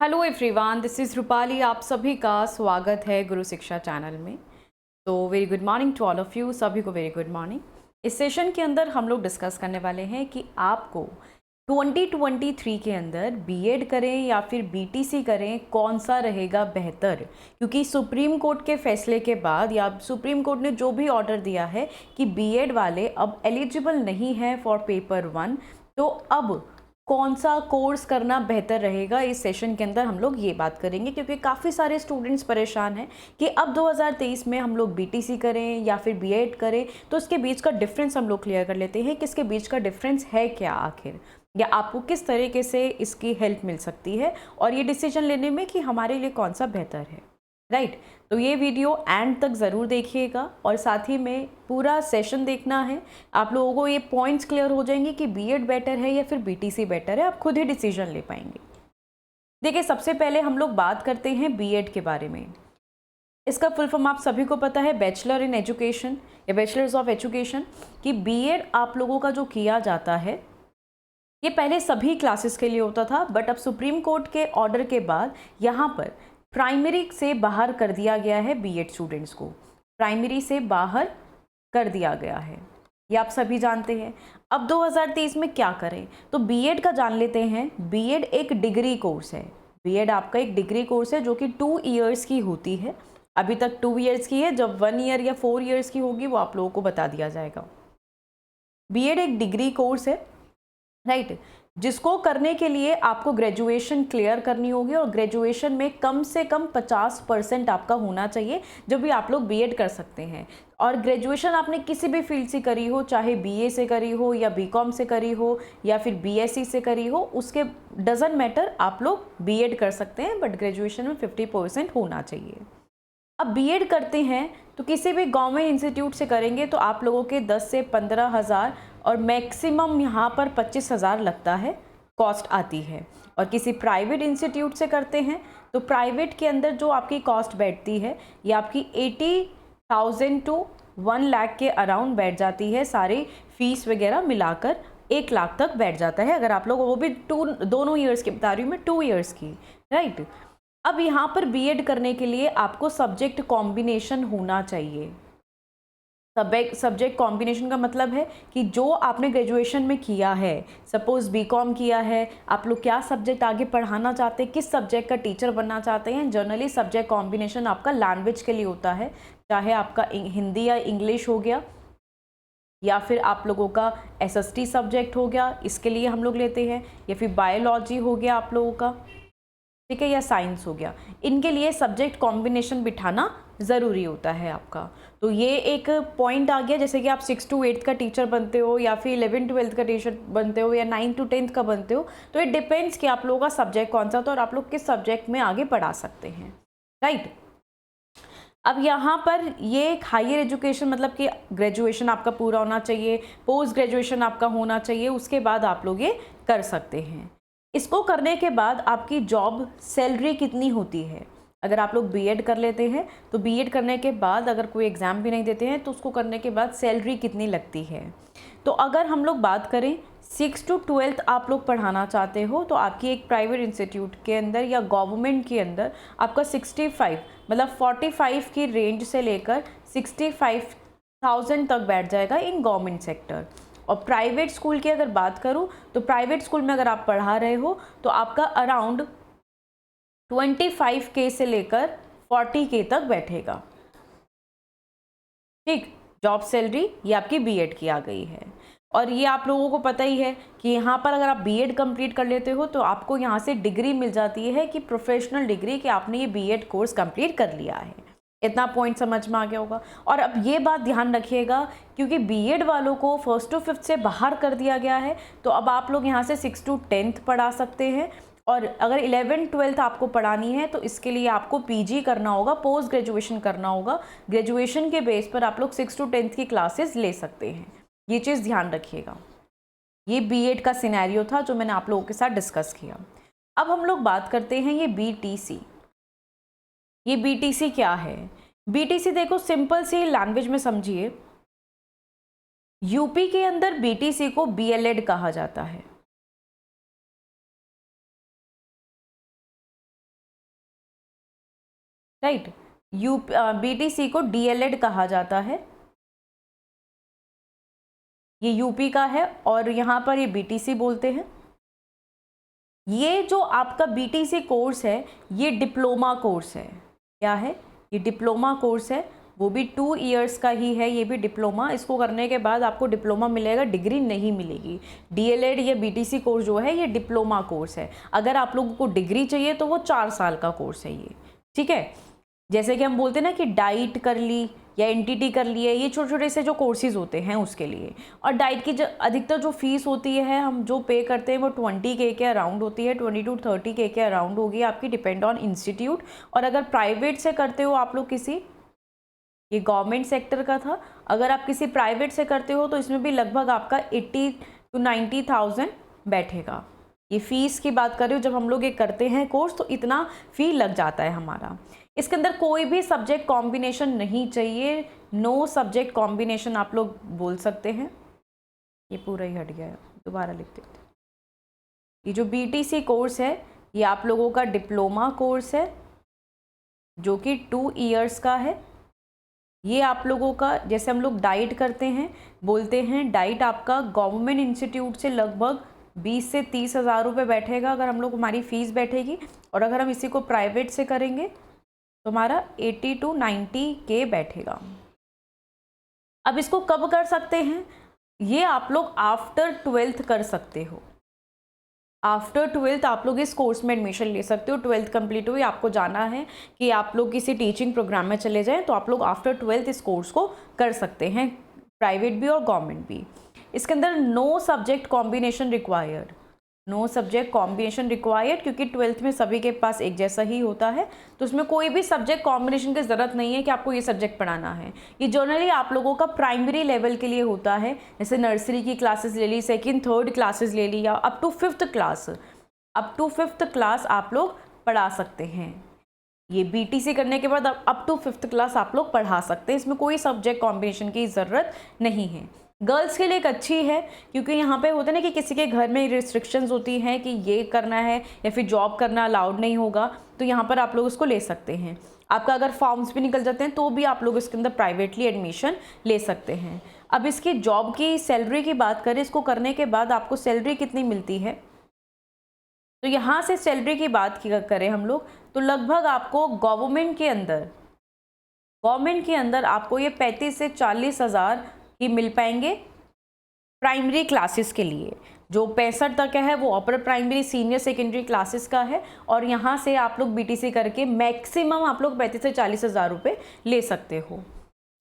Hello everyone, this is Rupali. आप सभी का स्वागत है गुरु शिक्षा चैनल में। तो very good morning to all of you, सभी को वेरी गुड मॉर्निंग। इस सेशन के अंदर हम लोग डिस्कस करने वाले हैं कि आपको 2023 के अंदर बीएड करें या फिर बीटीसी करें, कौन सा रहेगा बेहतर। क्योंकि सुप्रीम कोर्ट के फैसले के बाद या सुप्रीम कोर्ट ने जो भी ऑर्डर दिया है कि बीएड वाले अब एलिजिबल नहीं हैं फॉर पेपर 1, तो अब कौन सा कोर्स करना बेहतर रहेगा, इस सेशन के अंदर हम लोग ये बात करेंगे। क्योंकि काफ़ी सारे स्टूडेंट्स परेशान हैं कि अब 2023 में हम लोग बीटीसी करें या फिर बीएड करें, तो उसके बीच का डिफरेंस हम लोग क्लियर कर लेते हैं कि इसके बीच का डिफरेंस है क्या आखिर, या आपको किस तरीके से इसकी हेल्प मिल सकती है और ये डिसीजन लेने में कि हमारे लिए कौन सा बेहतर है। राइट, तो ये वीडियो एंड तक ज़रूर देखिएगा और साथ ही में पूरा सेशन देखना है। आप लोगों को ये पॉइंट्स क्लियर हो जाएंगे कि बीएड बेटर है या फिर बीटीसी बेटर है, आप खुद ही डिसीजन ले पाएंगे। देखिए, सबसे पहले हम लोग बात करते हैं बीएड के बारे में। इसका फुल फॉर्म आप सभी को पता है, बैचलर इन एजुकेशन या बैचलर्स ऑफ एजुकेशन। कि बीएड आप लोगों का जो किया जाता है, ये पहले सभी क्लासेस के लिए होता था, बट अब सुप्रीम कोर्ट के ऑर्डर के बाद यहाँ पर प्राइमरी से बाहर कर दिया गया है। बीएड स्टूडेंट्स को प्राइमरी से बाहर कर दिया गया है, ये आप सभी जानते हैं। अब 2023 में क्या करें, तो बीएड का जान लेते हैं। बीएड एक डिग्री कोर्स है। बीएड आपका एक डिग्री कोर्स है जो कि 2 इयर्स की होती है। अभी तक 2 इयर्स की है, जब 1 ईयर या 4 इयर्स की होगी वो आप लोगों को बता दिया जाएगा। बीएड एक डिग्री कोर्स है, राइट, जिसको करने के लिए आपको ग्रेजुएशन क्लियर करनी होगी और ग्रेजुएशन में कम से कम 50% आपका होना चाहिए, जब भी आप लोग बीएड कर सकते हैं। और ग्रेजुएशन आपने किसी भी फील्ड से करी हो, चाहे बीए से करी हो या बीकॉम से करी हो या फिर बीएससी से करी हो, उसके डजंट मैटर, आप लोग बीएड कर सकते हैं, बट ग्रेजुएशन में 50% होना चाहिए। अब बीएड करते हैं तो किसी भी गवर्नमेंट इंस्टीट्यूट से करेंगे तो आप लोगों के 10 से 15 हज़ार और मैक्सिमम यहाँ पर 25 हज़ार लगता है, कॉस्ट आती है। और किसी प्राइवेट इंस्टीट्यूट से करते हैं तो प्राइवेट के अंदर जो आपकी कॉस्ट बैठती है, ये आपकी 80,000 टू 1 लाख के अराउंड बैठ जाती है। सारी फीस वगैरह मिलाकर 1 लाख तक बैठ जाता है, अगर आप लोग वो भी दोनों ईयर्स की बता रही हूँ मैं, 2 ईयर्स की, राइट। अब यहाँ पर बीएड करने के लिए आपको सब्जेक्ट कॉम्बिनेशन होना चाहिए। सब्जेक्ट कॉम्बिनेशन का मतलब है कि जो आपने ग्रेजुएशन में किया है, सपोज बीकॉम किया है, आप लोग क्या सब्जेक्ट आगे पढ़ाना चाहते हैं, किस सब्जेक्ट का टीचर बनना चाहते हैं। जनरली सब्जेक्ट कॉम्बिनेशन आपका लैंग्वेज के लिए होता है, चाहे आपका हिंदी या इंग्लिश हो गया, या फिर आप लोगों का एसएसटी सब्जेक्ट हो गया, इसके लिए हम लोग लेते हैं, या फिर बायोलॉजी हो गया आप लोगों का, ठीक है, या साइंस हो गया। इनके लिए सब्जेक्ट कॉम्बिनेशन बिठाना ज़रूरी होता है आपका। तो ये एक पॉइंट आ गया, जैसे कि आप 6 to 8 का टीचर बनते हो या फिर 11-12 का टीचर बनते हो या 9 to 10 का बनते हो, तो इट डिपेंड्स कि आप लोगों का सब्जेक्ट कौन सा था और आप लोग किस सब्जेक्ट में आगे पढ़ा सकते हैं, राइट। अब यहाँ पर ये एक हायर एजुकेशन, मतलब कि ग्रेजुएशन आपका पूरा होना चाहिए, पोस्ट ग्रेजुएशन आपका होना चाहिए, उसके बाद आप लोग ये कर सकते हैं। इसको करने के बाद आपकी जॉब सैलरी कितनी होती है, अगर आप लोग बीएड कर लेते हैं तो बीएड करने के बाद अगर कोई एग्ज़ाम भी नहीं देते हैं तो उसको करने के बाद सैलरी कितनी लगती है। तो अगर हम लोग बात करें 6 to 12 आप लोग पढ़ाना चाहते हो, तो आपकी एक प्राइवेट इंस्टीट्यूट के अंदर या गवर्नमेंट के अंदर आपका 65, मतलब 45 की रेंज से लेकर 65,000 तक बैठ जाएगा इन गवर्नमेंट सेक्टर। और प्राइवेट स्कूल की अगर बात करूँ तो प्राइवेट स्कूल में अगर आप पढ़ा रहे हो तो आपका अराउंड 25K से लेकर 40K तक बैठेगा, ठीक। जॉब सैलरी ये आपकी बीएड की आ गई है। और ये आप लोगों को पता ही है कि यहाँ पर अगर आप बीएड कंप्लीट कर लेते हो तो आपको यहाँ से डिग्री मिल जाती है, कि प्रोफेशनल डिग्री, कि आपने ये बीएड कोर्स कंप्लीट कर लिया है। इतना पॉइंट समझ में आ गया होगा। और अब ये बात ध्यान रखिएगा, क्योंकि बीएड वालों को 1st to 5th से बाहर कर दिया गया है, तो अब आप लोग यहाँ से 6 to 10th पढ़ा सकते हैं। और अगर 11-12 आपको पढ़ानी है तो इसके लिए आपको पीजी करना होगा, पोस्ट ग्रेजुएशन करना होगा। ग्रेजुएशन के बेस पर आप लोग 6 to 10th की क्लासेस ले सकते हैं, ये चीज़ ध्यान रखिएगा। ये बीएड का सिनेरियो था जो मैंने आप लोगों के साथ डिस्कस किया। अब हम लोग बात करते हैं ये बीटीसी। ये बीटीसी क्या है? बीटीसी देखो, सिंपल सी लैंग्वेज में समझिए, यूपी के अंदर बीटीसी को बीएलएड कहा जाता है। राइट। बीटीसी को डीएलएड कहा जाता है, ये यूपी का है और यहाँ पर ये बीटीसी बोलते हैं। ये जो आपका बीटीसी कोर्स है ये डिप्लोमा कोर्स है। क्या है? ये डिप्लोमा कोर्स है, वो भी 2 इयर्स का ही है, ये भी डिप्लोमा। इसको करने के बाद आपको डिप्लोमा मिलेगा, डिग्री नहीं मिलेगी। डीएलएड या बीटीसी कोर्स जो है ये डिप्लोमा कोर्स है। अगर आप लोगों को डिग्री चाहिए तो वो 4 साल का कोर्स है ये, ठीक है। जैसे कि हम बोलते हैं ना कि डाइट कर ली या एनटीटी कर लिए, ये छोटे छोटे से जो कोर्सेज होते हैं उसके लिए। और डाइट की अधिकतर जो फीस होती है हम जो पे करते हैं वो 20K के अराउंड होती है, 20 to 30K के अराउंड होगी आपकी, डिपेंड ऑन इंस्टीट्यूट। और अगर प्राइवेट से करते हो आप लोग किसी, ये गवर्नमेंट सेक्टर का था, अगर आप किसी प्राइवेट से करते हो तो इसमें भी लगभग आपका 80 to 90,000 बैठेगा। ये फ़ीस की बात कर रही हूँ, जब हम लोग ये करते हैं कोर्स तो इतना फ़ी लग जाता है हमारा। इसके अंदर कोई भी सब्जेक्ट कॉम्बिनेशन नहीं चाहिए, नो सब्जेक्ट कॉम्बिनेशन आप लोग बोल सकते हैं। ये पूरा ही हट गया है, दोबारा लिख देते। ये जो बीटीसी कोर्स है ये आप लोगों का डिप्लोमा कोर्स है जो कि 2 इयर्स का है। ये आप लोगों का, जैसे हम लोग डाइट करते हैं, बोलते हैं डाइट आपका गवर्नमेंट इंस्टीट्यूट से लगभग 20 से 30 हज़ार रुपये बैठेगा अगर हम लोग, हमारी फ़ीस बैठेगी। और अगर हम इसी को प्राइवेट से करेंगे तो हमारा 80 to 90K बैठेगा। अब इसको कब कर सकते हैं? ये आप लोग आफ्टर 12th कर सकते हो। आफ्टर 12th आप लोग इस कोर्स में एडमिशन ले सकते हो। 12th कंप्लीट हुई, आपको जाना है कि आप लोग किसी टीचिंग प्रोग्राम में चले जाएं तो आप लोग आफ्टर 12th इस कोर्स को कर सकते हैं, प्राइवेट भी और गवर्नमेंट भी। इसके अंदर no subject combination required, no subject combination required, क्योंकि 12th में सभी के पास एक जैसा ही होता है, तो उसमें कोई भी सब्जेक्ट कॉम्बिनेशन की ज़रूरत नहीं है कि आपको ये सब्जेक्ट पढ़ाना है। ये जनरली आप लोगों का प्राइमरी लेवल के लिए होता है, जैसे नर्सरी की क्लासेस ले ली, 2nd 3rd क्लासेस ले ली, या up to 5th class, up to 5th class आप लोग पढ़ा सकते हैं। ये बीटीसी करने के बाद अप टू 5th क्लास आप लोग पढ़ा सकते हैं, इसमें कोई सब्जेक्ट कॉम्बिनेशन की ज़रूरत नहीं है। गर्ल्स के लिए एक अच्छी है, क्योंकि यहाँ पे होता है ना कि किसी के घर में रिस्ट्रिक्शंस होती हैं कि ये करना है या फिर जॉब करना अलाउड नहीं होगा, तो यहाँ पर आप लोग उसको ले सकते हैं। आपका अगर फॉर्म्स भी निकल जाते हैं तो भी आप लोग इसके अंदर प्राइवेटली एडमिशन ले सकते हैं। अब इसकी जॉब की सैलरी की बात करें, इसको करने के बाद आपको सैलरी कितनी मिलती है, तो यहाँ से सैलरी की बात करें हम लोग तो लगभग आपको गवर्नमेंट के अंदर आपको ये 35 से 40 हज़ार ही मिल पाएंगे प्राइमरी क्लासेस के लिए। जो 65 तक है वो upper primary senior secondary classes का है, और यहाँ से आप लोग बीटीसी करके मैक्सिमम आप लोग 35 से 40 हज़ार रुपये ले सकते हो,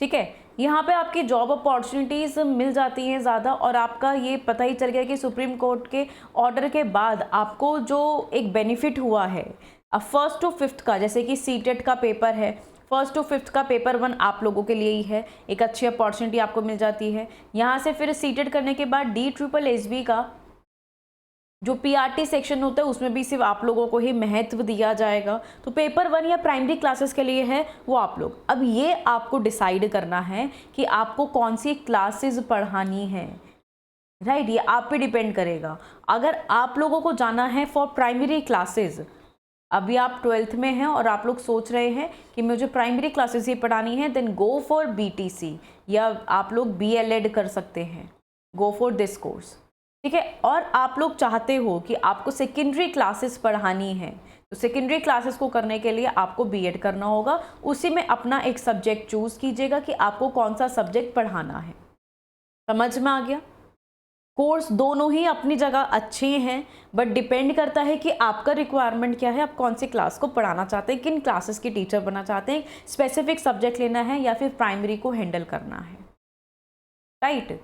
ठीक है। यहाँ पे आपकी जॉब अपॉर्चुनिटीज़ मिल जाती हैं ज़्यादा, और आपका ये पता ही चल गया कि सुप्रीम कोर्ट के ऑर्डर के बाद आपको जो एक बेनिफिट हुआ है, अब 1st to 5th का, जैसे कि सीटेट का पेपर है, 1st to 5th का पेपर 1 आप लोगों के लिए ही है, एक अच्छी अपॉर्चुनिटी आपको मिल जाती है। यहाँ से फिर सीटेट करने के बाद DSSB का जो PRT सेक्शन होता है उसमें भी सिर्फ आप लोगों को ही महत्व दिया जाएगा। तो पेपर 1 या प्राइमरी क्लासेस के लिए है वो आप लोग, अब ये आपको डिसाइड करना है कि आपको कौन सी क्लासेस पढ़ानी है, राइट। ये आप पे डिपेंड करेगा। अगर आप लोगों को जाना है फॉर प्राइमरी क्लासेस, अभी आप 12th में हैं और आप लोग सोच रहे हैं कि मुझे प्राइमरी क्लासेस ही पढ़ानी है, देन गो फॉर BTC, या आप लोग BLED कर सकते हैं, गो फॉर दिस कोर्स, ठीक है। और आप लोग चाहते हो कि आपको सेकेंडरी क्लासेस पढ़ानी है, तो सेकेंडरी क्लासेस को करने के लिए आपको B.Ed करना होगा। उसी में अपना एक सब्जेक्ट चूज़ कीजिएगा कि आपको कौन सा सब्जेक्ट पढ़ाना है। समझ में आ गया? कोर्स दोनों ही अपनी जगह अच्छे हैं, बट डिपेंड करता है कि आपका रिक्वायरमेंट क्या है, आप कौन सी क्लास को पढ़ाना चाहते हैं, किन क्लासेस की टीचर बनना चाहते हैं, स्पेसिफिक सब्जेक्ट लेना है या फिर प्राइमरी को हैंडल करना है, right.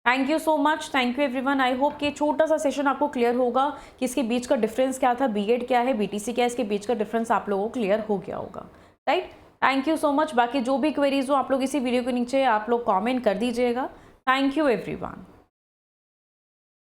Thank you so much, thank you everyone. I hope कि छोटा सा सेशन आपको क्लियर होगा कि इसके बीच का डिफरेंस क्या था, B.Ed क्या है, BTC क्या है, इसके बीच का डिफरेंस आप लोगों को क्लियर हो गया होगा, right. Thank you so much. बाकी जो भी क्वेरीज हो आप लोग इसी वीडियो के नीचे आप लोग कॉमेंट कर दीजिएगा। Thank you everyone.